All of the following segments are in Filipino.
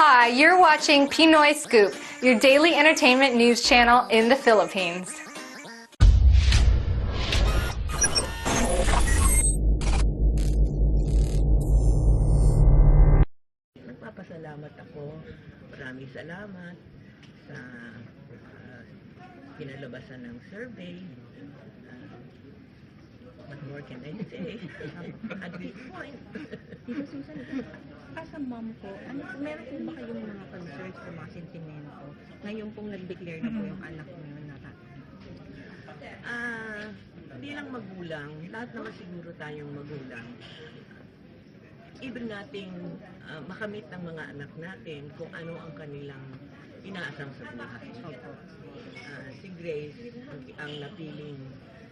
Hi, you're watching Pinoy Scoop, your daily entertainment news channel in the Philippines. Nagpapasalamat ako. Maraming salamat sa kinalabasan ng survey. What more can I say at this point? Tito Susan, as a mom po, meron po ba kayong mga concerns o mga sentimento ngayon pong nag-declare na po yung anak mo yun na Bilang magulang, lahat naman siguro tayong magulang, ibig nating makamit ng mga anak natin kung ano ang kanilang inaasam sa buhay. Si Grace, ang napiling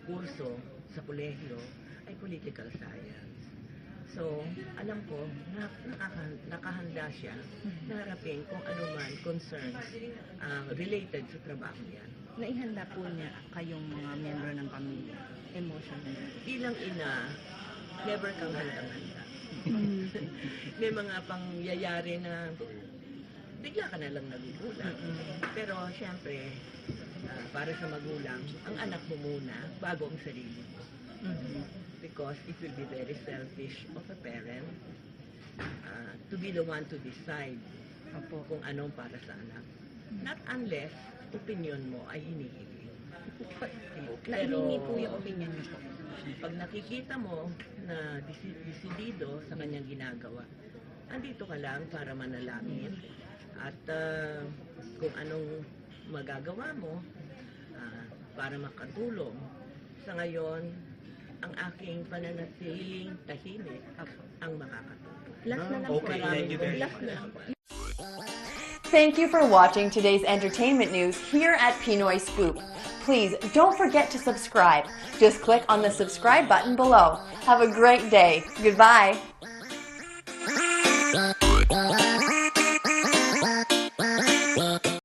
kurso sa kolehiyo ay political science. So, alam ko na nakahanda siya na harapin kung ano man concerns related sa trabaho niya. naihanda po niya kayong mga miyembro ng pamilya, emotional? Bilang ina, never kang handang-handa. May mga pangyayari na bigla ka na lang nagugulat. Pero siyempre, para sa magulang, ang anak mo muna bago ang sarili mo. Because it will be very selfish of a parent to be the one to decide kung anong para sa anak. Not unless opinion mo ay hinihingi. Naihingi po yung opinion niyo po. Pag nakikita mo na desidido sa kanyang ginagawa, andito ka lang para manalangin at kung anong magagawa mo para makatulong. Sa ngayon, ang aking pananatiling tahimik ang makakatulong. Last na lang po. Okay, thank you very Last much. na lang po. Thank you for watching today's entertainment news here at Pinoy Scoop. Please don't forget to subscribe. Just click on the subscribe button below. Have a great day. Goodbye.